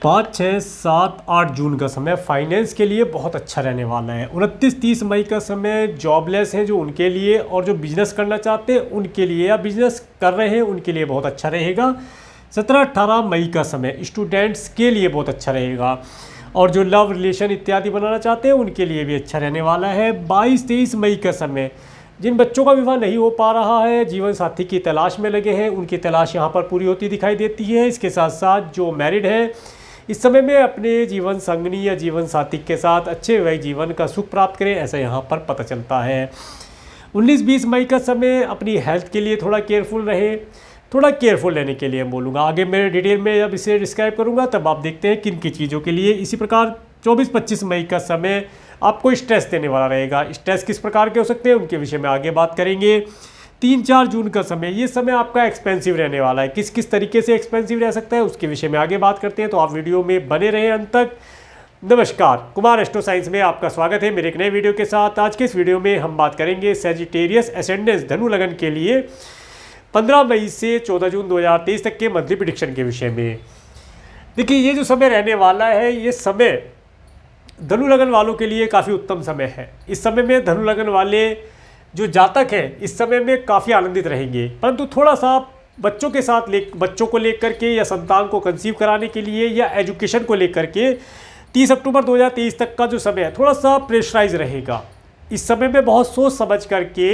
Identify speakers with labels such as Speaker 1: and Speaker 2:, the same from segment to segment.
Speaker 1: 5, 6, 7, 8 जून का समय फाइनेंस के लिए बहुत अच्छा रहने वाला है। 29, 30 मई का समय जॉबलेस हैं जो उनके लिए, और जो बिजनेस करना चाहते हैं उनके लिए, या बिजनेस कर रहे हैं उनके लिए बहुत अच्छा रहेगा। 17, 18 मई का समय स्टूडेंट्स के लिए बहुत अच्छा रहेगा, और जो लव रिलेशन इत्यादि बनाना चाहते हैं उनके लिए भी अच्छा रहने वाला है। 22, 23 मई का समय जिन बच्चों का विवाह नहीं हो पा रहा है, जीवन साथी की तलाश में लगे हैं, उनकी तलाश यहाँ पर पूरी होती दिखाई देती है। इसके साथ साथ जो मैरिड है इस समय में अपने जीवन संगनी या जीवन साथी के साथ अच्छे वैवाहिक जीवन का सुख प्राप्त करें, ऐसा यहाँ पर पता चलता है। 19-20 मई का समय अपनी हेल्थ के लिए थोड़ा केयरफुल रहे, थोड़ा केयरफुल रहने के लिए बोलूँगा। आगे मैं डिटेल में जब इसे डिस्क्राइब करूँगा तब आप देखते हैं किन की चीज़ों के लिए। इसी प्रकार 24-25 मई का समय आपको स्ट्रेस देने वाला रहेगा। स्ट्रेस किस प्रकार के हो सकते हैं उनके विषय में आगे बात करेंगे। 3-4 जून का समय, ये समय आपका एक्सपेंसिव रहने वाला है। किस किस तरीके से एक्सपेंसिव रह सकता है उसके विषय में आगे बात करते हैं, तो आप वीडियो में बने रहें अंत तक। नमस्कार, कुमार एस्ट्रो साइंस में आपका स्वागत है मेरे एक नए वीडियो के साथ। आज के इस वीडियो में हम बात करेंगे सैजिटेरियस एसेंडेंस धनु लगन के लिए 15 मई से 14 जून 2023 तक के मंथली प्रेडिक्शन के विषय में। देखिए, ये जो समय रहने वाला है, ये समय धनु लगन वालों के लिए काफ़ी उत्तम समय है। इस समय में धनु लगन वाले जो जातक हैं इस समय में काफ़ी आनंदित रहेंगे, परंतु थोड़ा सा बच्चों के साथ बच्चों को लेकर के या संतान को कंसीव कराने के लिए या एजुकेशन को लेकर के 30 अक्टूबर 2023 तक का जो समय है थोड़ा सा प्रेशराइज रहेगा। इस समय में बहुत सोच समझ करके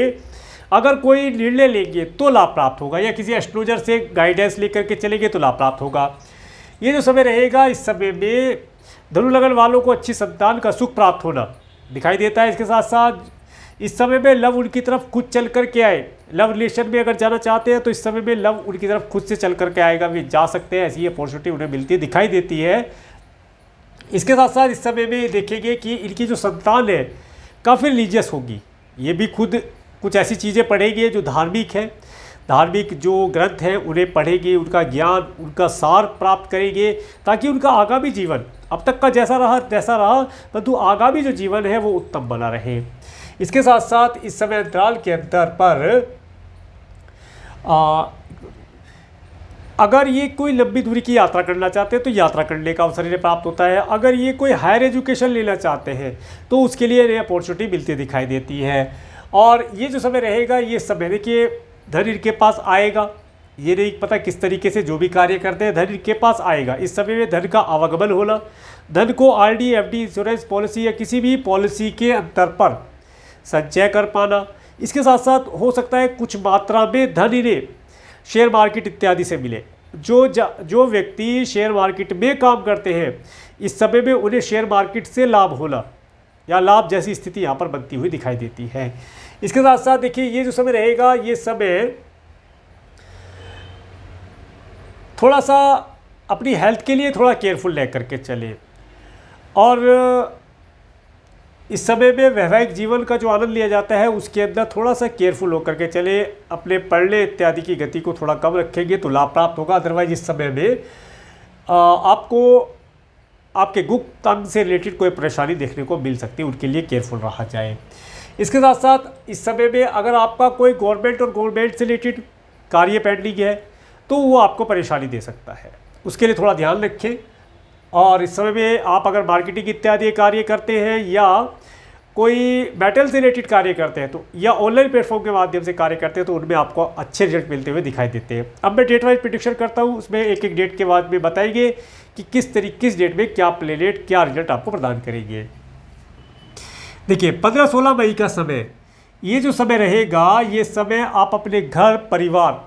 Speaker 1: अगर कोई निर्णय लेंगे तो लाभ प्राप्त होगा, या किसी एस्ट्रोलॉजर से गाइडेंस लेकर के चलेंगे तो लाभ प्राप्त होगा। ये जो समय रहेगा इस समय में धनु लगन वालों को अच्छी संतान का सुख प्राप्त होना दिखाई देता है। इसके साथ साथ इस समय में लव उनकी तरफ खुद चल कर के आए, लव रिलेशन में अगर जाना चाहते हैं तो इस समय में लव उनकी तरफ खुद से चल कर के आएगा, वे जा सकते हैं, ऐसी अपॉर्चुनिटी उन्हें मिलती दिखाई देती है। इसके साथ साथ इस समय में देखेंगे कि इनकी जो संतान है काफ़ी रिलीजियस होगी, ये भी खुद कुछ ऐसी चीज़ें पढ़ेगी जो धार्मिक है, धार्मिक जो ग्रंथ हैं उन्हें पढ़ेंगे, उनका ज्ञान, उनका सार प्राप्त करेंगे, ताकि उनका आगामी जीवन अब तक का जैसा रहा तैसा रहा, परंतु आगामी जो जीवन है वो उत्तम बना रहे। इसके साथ साथ इस समय अंतराल के अंतर पर अगर ये कोई लंबी दूरी की यात्रा करना चाहते हैं तो यात्रा करने का अवसर इन्हें प्राप्त होता है। अगर ये कोई हायर एजुकेशन लेना चाहते हैं तो उसके लिए इन्हें अपॉर्चुनिटी मिलती दिखाई देती है। और ये जो समय रहेगा ये समय देखिए धन इनके पास आएगा, ये नहीं पता किस तरीके से जो भी कार्य करते हैं धन इनके पास आएगा। इस समय में धन का आवागमन होना, धन को आरडी, एफडी, इंश्योरेंस पॉलिसी या किसी भी पॉलिसी के अंतर पर संचय कर पाना। इसके साथ साथ हो सकता है कुछ मात्रा में धन इन्हें शेयर मार्केट इत्यादि से मिले। जो व्यक्ति शेयर मार्केट में काम करते हैं इस समय में उन्हें शेयर मार्केट से लाभ होना या लाभ जैसी स्थिति यहाँ पर बनती हुई दिखाई देती है। इसके साथ साथ देखिए ये जो समय रहेगा ये समय थोड़ा सा अपनी हेल्थ के लिए थोड़ा केयरफुल रह करके चले, और इस समय में वैवाहिक जीवन का जो आनंद लिया जाता है उसके अंदर थोड़ा सा केयरफुल होकर के चले। अपने पढ़ने इत्यादि की गति को थोड़ा कम रखेंगे तो लाभ प्राप्त होगा। अदरवाइज इस समय में आपको आपके गुप्त अंग से रिलेटेड कोई परेशानी देखने को मिल सकती है, उनके लिए केयरफुल रहा जाए। इसके साथ साथ इस समय में अगर आपका कोई गवर्नमेंट और गवर्नमेंट से रिलेटेड कार्य पेंडिंग है तो वो आपको परेशानी दे सकता है, उसके लिए थोड़ा ध्यान रखें। और इस समय में आप अगर मार्केटिंग इत्यादि कार्य करते हैं या कोई मेटल से रिलेटेड कार्य करते हैं तो या ऑनलाइन प्लेटफॉर्म के माध्यम से कार्य करते हैं तो उनमें आपको अच्छे रिजल्ट मिलते हुए दिखाई देते हैं। अब मैं डेट वाइज प्रेडिक्शन करता हूँ, उसमें एक एक डेट के बाद में बताएंगे कि किस डेट में क्या प्लेनेट क्या रिजल्ट आपको प्रदान करेंगे। देखिए 15-16 मई का समय, ये जो समय रहेगा ये समय आप अपने घर परिवार,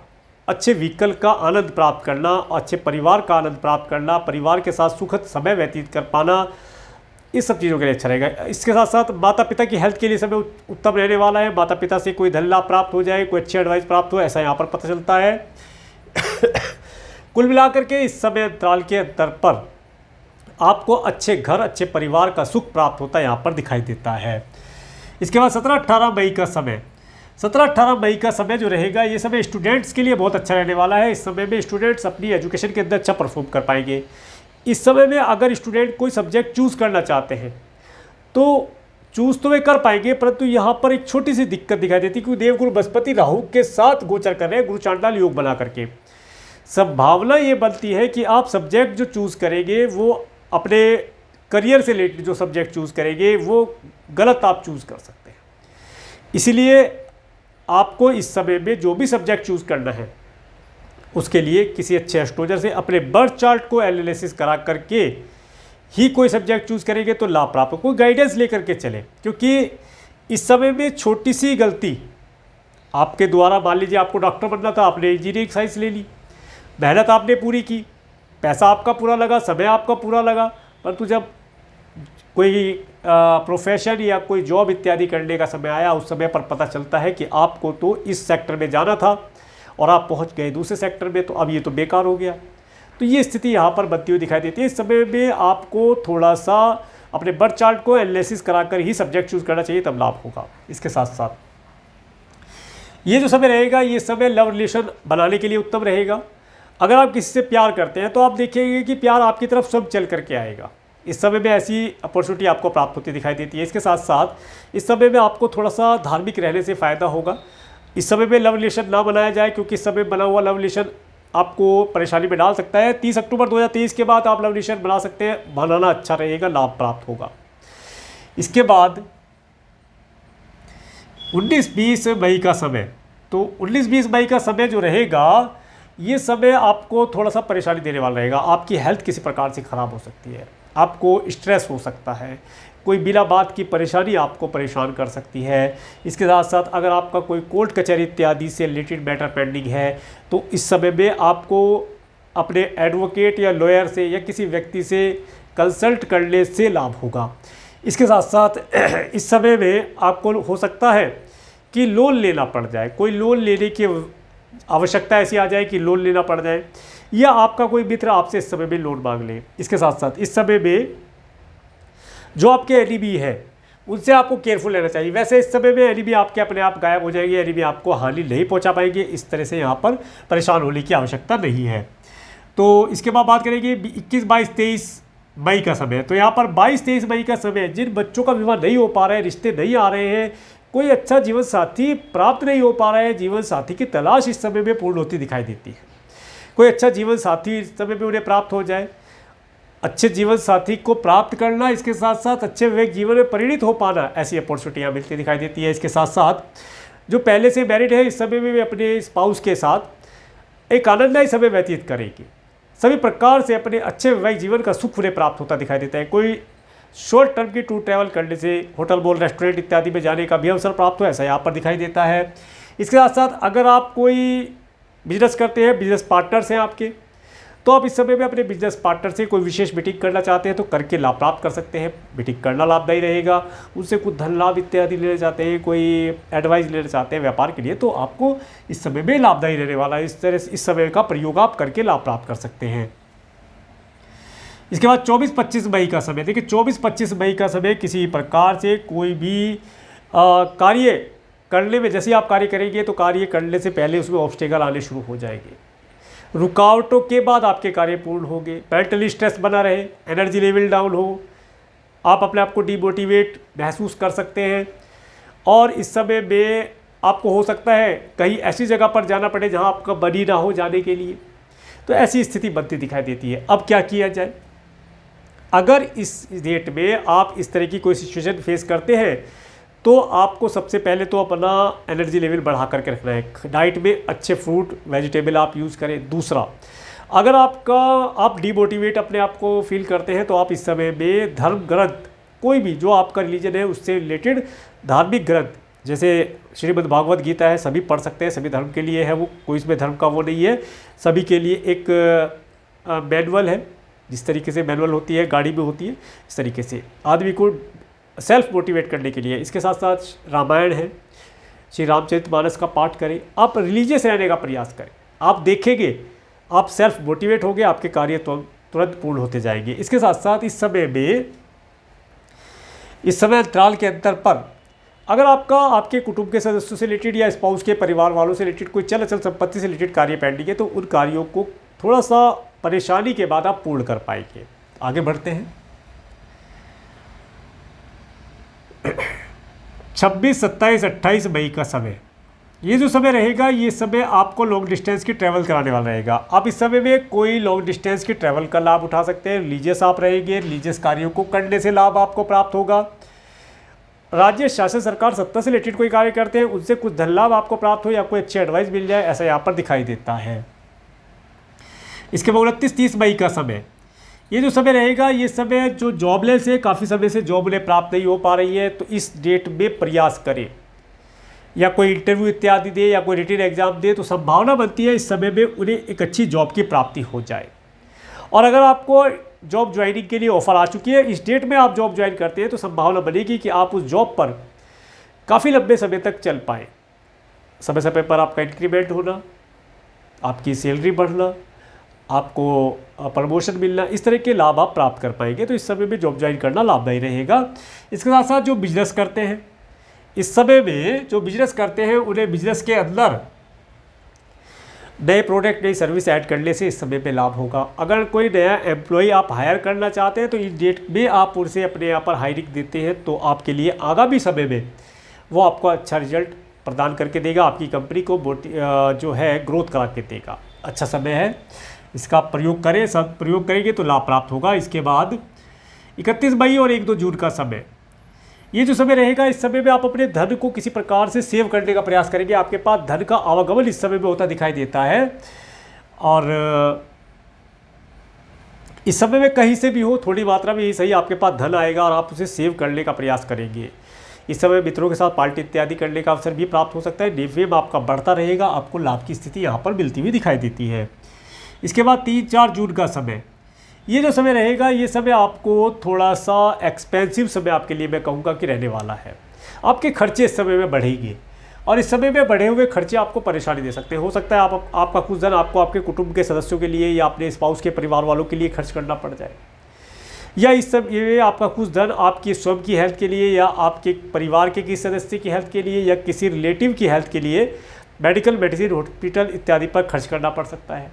Speaker 1: अच्छे व्हीकल का आनंद प्राप्त करना, अच्छे परिवार का आनंद प्राप्त करना, परिवार के साथ सुखद समय व्यतीत कर पाना, इस सब चीज़ों के लिए अच्छा रहेगा। इसके साथ साथ माता पिता की हेल्थ के लिए समय उत्तम रहने वाला है। माता पिता से कोई धन लाभ प्राप्त हो जाए, कोई अच्छी एडवाइस प्राप्त हो, ऐसा यहाँ पर पता चलता है। कुल मिलाकर के इस समय अंतराल के अंतर पर आपको अच्छे घर, अच्छे परिवार का सुख प्राप्त होता है यहाँ पर दिखाई देता है। इसके बाद 17-18 मई का समय, 17-18 मई का समय जो रहेगा ये समय स्टूडेंट्स के लिए बहुत अच्छा रहने वाला है। इस समय में स्टूडेंट्स अपनी एजुकेशन के अंदर अच्छा परफॉर्म कर पाएंगे। इस समय में अगर स्टूडेंट कोई सब्जेक्ट चूज़ करना चाहते हैं तो चूज़ तो वे कर पाएंगे, परंतु यहाँ पर एक छोटी सी दिक्कत दिखाई देती है क्योंकि देवगुरु बृहस्पति राहु के साथ गोचर कर रहे हैं गुरु चांडाल योग बना करके। संभावना ये बनती है कि आप सब्जेक्ट जो चूज़ करेंगे वो अपने करियर से रिलेटेड जो सब्जेक्ट चूज़ करेंगे वो गलत आप चूज़ कर सकते हैं। इसीलिए आपको इस समय में जो भी सब्जेक्ट चूज़ करना है उसके लिए किसी अच्छे एस्ट्रोलॉजर से अपने बर्थ चार्ट को एनालिसिस करा करके ही कोई सब्जेक्ट चूज़ करेंगे तो लाभ प्राप्त हो। कोई गाइडेंस लेकर के चले, क्योंकि इस समय में छोटी सी गलती आपके द्वारा, मान लीजिए आपको डॉक्टर बनना था, आपने इंजीनियरिंग साइंस ले ली, मेहनत आपने पूरी की, पैसा आपका पूरा लगा, समय आपका पूरा लगा, परंतु जब कोई प्रोफेशन या कोई जॉब इत्यादि करने का समय आया, उस समय पर पता चलता है कि आपको तो इस सेक्टर में जाना था और आप पहुंच गए दूसरे सेक्टर में, तो अब ये तो बेकार हो गया। तो ये स्थिति यहाँ पर बनती हुई दिखाई देती है। इस समय में आपको थोड़ा सा अपने बर्थ चार्ट को एनालिसिस कराकर ही सब्जेक्ट चूज़ करना चाहिए, तब लाभ होगा। इसके साथ साथ ये जो समय रहेगा, ये समय लव रिलेशन बनाने के लिए उत्तम रहेगा। अगर आप किसी से प्यार करते हैं तो आप देखेंगे कि प्यार आपकी तरफ सब चल करके आएगा। इस समय में ऐसी अपॉर्चुनिटी आपको प्राप्त होती दिखाई देती है। इसके साथ साथ इस समय में आपको थोड़ा सा धार्मिक रहने से फ़ायदा होगा। इस समय में लव रिलेशन ना बनाया जाए, क्योंकि इस समय बना हुआ लव रिलेशन आपको परेशानी में डाल सकता है। 30 अक्टूबर 2023 के बाद आप लव रिलेशन बना सकते हैं, बनाना अच्छा रहेगा, लाभ प्राप्त होगा। इसके बाद 19-20 मई का समय, तो 19-20 मई का समय जो रहेगा, ये समय आपको थोड़ा सा परेशानी देने वाला रहेगा। आपकी हेल्थ किसी प्रकार से ख़राब हो सकती है, आपको स्ट्रेस हो सकता है, कोई बिना बात की परेशानी आपको परेशान कर सकती है। इसके साथ साथ अगर आपका कोई कोर्ट कचहरी इत्यादि से रिलेटेड मैटर पेंडिंग है तो इस समय में आपको अपने एडवोकेट या लॉयर से या किसी व्यक्ति से कंसल्ट करने से लाभ होगा। इसके साथ साथ इस समय में आपको हो सकता है कि लोन लेना पड़ जाए, कोई लोन लेने की आवश्यकता ऐसी आ जाए कि लोन लेना पड़ जाए, या आपका कोई मित्र आपसे इस समय में लोन मांग ले। इसके साथ साथ इस समय में जो आपके एनिमी है उनसे आपको केयरफुल रहना चाहिए। वैसे इस समय में एनिमी आपके अपने आप गायब हो जाएंगे, एनिमी आपको हानि नहीं पहुंचा पाएंगे। इस तरह से यहाँ पर परेशान होने की आवश्यकता नहीं है। तो इसके बाद बात करेंगे 21, 22, 23 मई का समय। तो यहाँ पर 22, 23 मई का समय, जिन बच्चों का विवाह नहीं हो पा रहा है, रिश्ते नहीं आ रहे हैं, कोई अच्छा जीवन साथी प्राप्त नहीं हो पा रहा है, जीवन साथी की तलाश इस समय में पूर्ण होती दिखाई देती है। कोई अच्छा जीवन साथी इस समय में उन्हें प्राप्त हो जाए, अच्छे जीवन साथी को प्राप्त करना, इसके साथ साथ अच्छे विवेक जीवन में परिणित हो पाना, ऐसी अपॉर्चुनिटियाँ मिलती दिखाई देती है। इसके साथ साथ जो पहले से मैरिड है, इस समय में वे अपने स्पाउस के साथ एक आनंददायी समय व्यतीत करेंगे। सभी प्रकार से अपने अच्छे वैवाहिक जीवन का सुख उन्हें प्राप्त होता दिखाई देता है। कोई शॉर्ट टर्म की टूर ट्रैवल करने से होटल मॉल रेस्टोरेंट इत्यादि में जाने का भी अवसर प्राप्त हो, ऐसा यहाँ पर दिखाई देता है। इसके साथ साथ अगर आप कोई बिजनेस करते हैं, बिजनेस पार्टनर्स हैं आपके, तो आप इस समय में अपने बिजनेस पार्टनर से कोई विशेष मीटिंग करना चाहते हैं तो करके लाभ प्राप्त कर सकते हैं। मीटिंग करना लाभदायी रहेगा। उनसे कुछ धन लाभ इत्यादि लेना चाहते हैं, कोई एडवाइस लेना चाहते हैं व्यापार के लिए, तो आपको इस समय में लाभदायी रहने वाला है। इस तरह से इस समय का प्रयोग आप करके लाभ प्राप्त कर सकते हैं। इसके बाद 24-25 मई का समय, देखिए 24-25 मई का समय किसी प्रकार से कोई भी कार्य करने में, जैसे आप कार्य करेंगे तो कार्य करने से पहले उसमें ऑब्स्टेकल आने शुरू हो जाएंगे। रुकावटों के बाद आपके कार्य पूर्ण होंगे। मेंटली स्ट्रेस बना रहे, एनर्जी लेवल डाउन हो, आप अपने आप को डिमोटिवेट महसूस कर सकते हैं। और इस समय में आपको हो सकता है कहीं ऐसी जगह पर जाना पड़े जहां आपका बनी ना हो जाने के लिए, तो ऐसी स्थिति बनती दिखाई देती है। अब क्या किया जाए? अगर इस डेट में आप इस तरह की कोई सिचुएशन फेस करते हैं तो आपको सबसे पहले तो अपना एनर्जी लेवल बढ़ा करके रखना है। डाइट में अच्छे फ्रूट वेजिटेबल आप यूज़ करें। दूसरा, अगर आप डिमोटिवेट अपने आप को फील करते हैं तो आप इस समय में धर्म ग्रंथ, कोई भी जो आपका रिलीजन है उससे रिलेटेड धार्मिक ग्रंथ, जैसे श्रीमद् भागवत गीता है, सभी पढ़ सकते हैं, सभी धर्म के लिए है वो, कोई इसमें धर्म का वो नहीं है। सभी के लिए एक मैनुअल है, जिस तरीके से मैनुअल होती है गाड़ी में होती है, इस तरीके से आदमी को सेल्फ मोटिवेट करने के लिए। इसके साथ साथ रामायण है, श्री रामचरितमानस का पाठ करें, आप रिलीजियस रहने का प्रयास करें। आप देखेंगे आप सेल्फ मोटिवेट होंगे, आपके कार्य तुरंत पूर्ण होते जाएंगे। इसके साथ साथ इस समय अंतराल के अंतर पर अगर आपके कुटुंब के सदस्यों से रिलेटेड या स्पाउस के परिवार वालों से रिलेटेड कोई चल अचल संपत्ति से रिलेटेड कार्य पेंडिंग है तो उन कार्यों को थोड़ा सा परेशानी के बाद आप पूर्ण कर पाएंगे। आगे बढ़ते हैं। 26, 27, 28 मई का समय, ये जो समय रहेगा ये समय आपको लॉन्ग डिस्टेंस की ट्रैवल कराने वाला रहेगा। आप इस समय में कोई लॉन्ग डिस्टेंस की ट्रैवल का लाभ उठा सकते हैं। रिलीजियस आप रहेंगे, रिलीजियस कार्यों को करने से लाभ आपको प्राप्त होगा। राज्य शासन सरकार सत्ता से रिलेटेड कोई कार्य करते हैं उनसे कुछ धन लाभ आपको प्राप्त हो या कोई अच्छी एडवाइस मिल जाए, ऐसा यहाँ पर दिखाई देता है। इसके बाद 29-30 मई का समय, ये जो समय रहेगा ये समय जो जॉबलेस है, काफ़ी समय से जॉब उन्हें प्राप्त नहीं हो पा रही है, तो इस डेट में प्रयास करें या कोई इंटरव्यू इत्यादि दे या कोई रिटन एग्जाम दे, तो संभावना बनती है इस समय में उन्हें एक अच्छी जॉब की प्राप्ति हो जाए। और अगर आपको जॉब ज्वाइनिंग के लिए ऑफर आ चुकी है, इस डेट में आप जॉब ज्वाइन करते हैं, तो संभावना बनेगी कि आप उस जॉब पर काफ़ी लंबे समय तक चल पाएँ। समय समय पर आपका इंक्रीमेंट होना, आपकी सैलरी बढ़ना, आपको प्रमोशन मिलना, इस तरह के लाभ आप प्राप्त कर पाएंगे। तो इस समय में जॉब ज्वाइन करना लाभदायी रहेगा। इसके साथ साथ जो बिजनेस करते हैं, इस समय में जो बिजनेस करते हैं उन्हें बिजनेस के अंदर नए प्रोडक्ट, नई सर्विस ऐड करने से इस समय पे लाभ होगा। अगर कोई नया एम्प्लॉय आप हायर करना चाहते हैं तो इस डेट में आप उनसे अपने यहाँ पर हायरिंग देते हैं, तो आपके लिए आगामी समय में वो आपको अच्छा रिजल्ट प्रदान करके देगा, आपकी कंपनी को जो है ग्रोथ करा के देगा। अच्छा समय है, इसका प्रयोग करें, सब प्रयोग करेंगे तो लाभ प्राप्त होगा। इसके बाद 31 मई और 1-2 जून का समय, ये जो समय रहेगा इस समय में आप अपने धन को किसी प्रकार से सेव करने का प्रयास करेंगे। आपके पास धन का आवागमन इस समय में होता दिखाई देता है, और इस समय में कहीं से भी हो थोड़ी मात्रा में ही सही आपके पास धन आएगा और आप उसे सेव करने का प्रयास करेंगे। इस समय मित्रों के साथ पार्टी इत्यादि करने का अवसर भी प्राप्त हो सकता है। नेफेम आपका बढ़ता रहेगा, आपको लाभ की स्थिति यहाँ पर मिलती हुई दिखाई देती है। इसके बाद 3-4 जून का समय, ये जो समय रहेगा ये समय आपको थोड़ा सा एक्सपेंसिव समय आपके लिए मैं कहूँगा कि रहने वाला है। आपके खर्चे इस समय में बढ़ेंगे और इस समय में बढ़े हुए खर्चे आपको परेशानी दे सकते हैं। हो सकता है आपका कुछ धन आपको आपके कुटुंब के सदस्यों के लिए या अपने स्पाउस के परिवार वालों के लिए खर्च करना पड़ जाए, या इस सब ये आपका कुछ धन आपकी स्वयं की हेल्थ के लिए या आपके परिवार के किसी सदस्य की हेल्थ के लिए या किसी रिलेटिव की हेल्थ के लिए मेडिकल, मेडिसिन, हॉस्पिटल इत्यादि पर खर्च करना पड़ सकता है।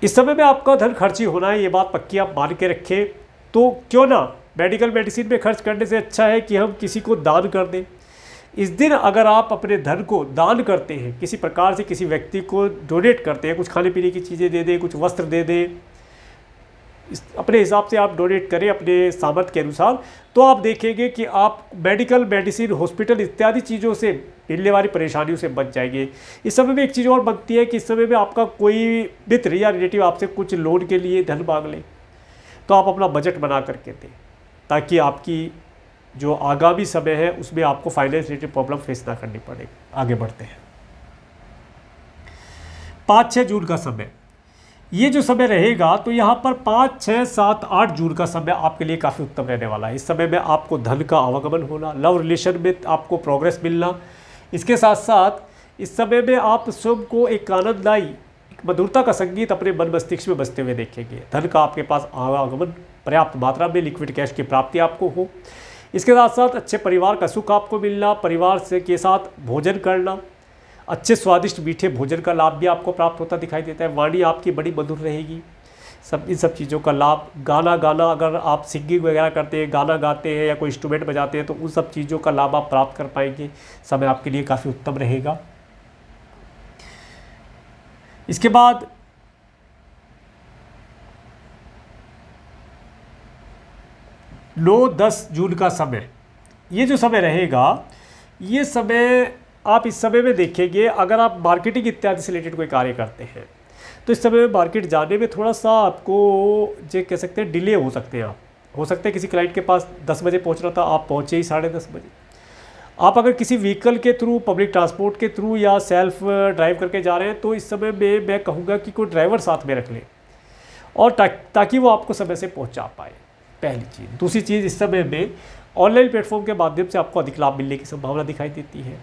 Speaker 1: इस समय में आपका धन खर्ची होना है, ये बात पक्की आप मान के रखें। तो क्यों ना मेडिकल, मेडिसिन में खर्च करने से अच्छा है कि हम किसी को दान कर दें। इस दिन अगर आप अपने धन को दान करते हैं, किसी प्रकार से किसी व्यक्ति को डोनेट करते हैं, कुछ खाने पीने की चीज़ें दे दें, कुछ वस्त्र दे दें, अपने हिसाब से आप डोनेट करें अपने सामर्थ्य के अनुसार, तो आप देखेंगे कि आप मेडिकल, मेडिसिन, हॉस्पिटल इत्यादि चीज़ों से मिलने वाली परेशानियों से बच जाएंगे। इस समय में एक चीज़ और बनती है कि इस समय में आपका कोई मित्र या रिलेटिव आपसे कुछ लोन के लिए धन मांग ले, तो आप अपना बजट बना करके दें, ताकि आपकी जो आगामी समय है उसमें आपको फाइनेंस रिलेटेड प्रॉब्लम फेस ना करनी पड़े। आगे बढ़ते हैं। 5-6 जून का समय, ये जो समय रहेगा तो यहाँ पर 5, 6, 7, 8 जून का समय आपके लिए काफ़ी उत्तम रहने वाला है। इस समय में आपको धन का आवागमन होना, लव रिलेशन में आपको प्रोग्रेस मिलना, इसके साथ साथ इस समय में आप स्वयं को एक आनंददायी, एक मधुरता का संगीत अपने मन मस्तिष्क में बजते हुए देखेंगे। धन का आपके पास आवागमन, पर्याप्त मात्रा में लिक्विड कैश की प्राप्ति आपको हो, इसके साथ साथ अच्छे परिवार का सुख आपको मिलना, परिवार से के साथ भोजन करना, अच्छे स्वादिष्ट मीठे भोजन का लाभ भी आपको प्राप्त होता दिखाई देता है। वाणी आपकी बड़ी मधुर रहेगी। इन सब चीज़ों का लाभ, गाना अगर आप सिंगिंग वगैरह करते हैं, गाना गाते हैं या कोई इंस्ट्रूमेंट बजाते हैं, तो उन सब चीज़ों का लाभ आप प्राप्त कर पाएंगे। समय आपके लिए काफ़ी उत्तम रहेगा। इसके बाद 9-10 जून का समय, ये जो समय रहेगा ये समय आप इस समय में देखेंगे, अगर आप मार्केटिंग इत्यादि से रिलेटेड कोई कार्य करते हैं तो इस समय में मार्केट जाने में थोड़ा सा आपको जो कह सकते हैं डिले हो सकते हैं। आप हो सकते हैं किसी क्लाइंट के पास 10 बजे पहुंचना था, आप पहुंचे ही 10:30 बजे। आप अगर किसी व्हीकल के थ्रू, पब्लिक ट्रांसपोर्ट के थ्रू या सेल्फ ड्राइव करके जा रहे हैं, तो इस समय में मैं कहूँगा कि कोई ड्राइवर साथ में रख लें, और ताकि वो आपको समय से पहुँचा पाए, पहली चीज़। दूसरी चीज़, इस समय में ऑनलाइन प्लेटफॉर्म के माध्यम से आपको अधिक लाभ मिलने की संभावना दिखाई देती है।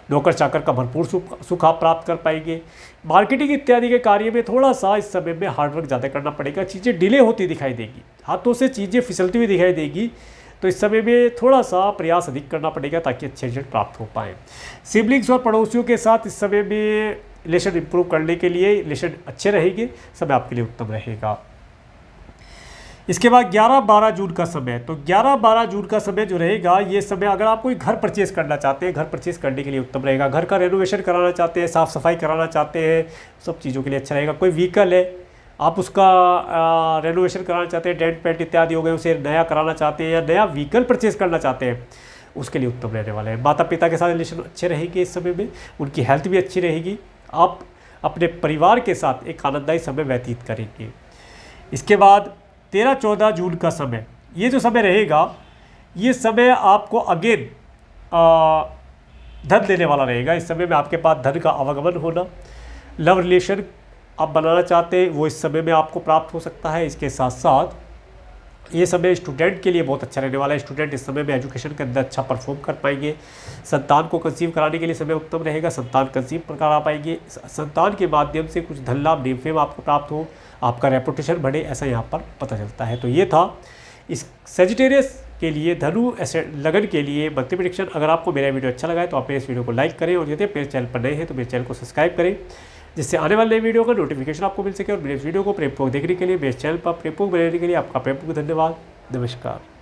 Speaker 1: नौकर चाकर का भरपूर सुख आप प्राप्त कर पाएंगे। मार्केटिंग इत्यादि के कार्य में थोड़ा सा इस समय में हार्डवर्क ज़्यादा करना पड़ेगा, चीज़ें डिले होती दिखाई देगी, हाथों से चीज़ें फिसलती हुई दिखाई देगी, तो इस समय में थोड़ा सा प्रयास अधिक करना पड़ेगा ताकि अच्छे रिजल्ट प्राप्त हो पाएँ। सिबलिंग्स और पड़ोसियों के साथ इस समय में रिलेशन इंप्रूव करने के लिए रिलेशन अच्छे रहेंगे, समय आपके लिए उत्तम रहेगा। इसके बाद 11-12 जून का समय, तो 11-12 जून का समय जो रहेगा, ये समय अगर आप कोई घर परचेज़ करना चाहते हैं, घर परचेज़ करने के लिए उत्तम रहेगा। घर का रेनोवेशन कराना चाहते हैं, साफ़ सफाई कराना चाहते हैं, सब चीज़ों के लिए अच्छा रहेगा। कोई व्हीकल है, आप उसका रेनोवेशन कराना चाहते हैं, डेंट पेंट इत्यादि हो गए, उसे नया कराना चाहते हैं, या नया व्हीकल परचेज़ करना चाहते हैं, उसके लिए उत्तम रहने वाला है। माता पिता के साथ रिलेशन अच्छे रहेंगे इस समय में, उनकी हेल्थ भी अच्छी रहेगी। आप अपने परिवार के साथ एक आनंददायी समय व्यतीत करेंगे। इसके बाद 13-14 जून का समय, ये जो समय रहेगा, ये समय आपको अगेन धन देने वाला रहेगा। इस समय में आपके पास धन का आवागमन होना, लव रिलेशन आप बनाना चाहते हैं वो इस समय में आपको प्राप्त हो सकता है। इसके साथ साथ ये समय स्टूडेंट के लिए बहुत अच्छा रहने वाला है। स्टूडेंट इस समय में एजुकेशन के अंदर अच्छा परफॉर्म कर पाएंगे। संतान को कंसीव कराने के लिए समय उत्तम रहेगा, संतान कंसीव करा पाएंगे। संतान के माध्यम से कुछ धन लाभ, नेम फेम आपको प्राप्त हो, आपका रेपुटेशन बढ़े, ऐसा यहाँ पर पता चलता है। तो ये था इस सेजिटेरियस के लिए, धनु लगन के लिए मंथली प्रेडिक्शन। अगर आपको मेरा वीडियो अच्छा लगा है तो आप इस वीडियो को लाइक करें, और यदि मेरे चैनल पर नए हैं तो मेरे चैनल को सब्सक्राइब करें, जिससे आने वाले नए वीडियो का नोटिफिकेशन आपको मिल सके। और मेरे वीडियो को प्रेमपूर्वक देखने के लिए, मेरे चैनल पर प्रेमपूर्वक बनाने के लिए आपका प्रेमपूर्वक धन्यवाद। नमस्कार।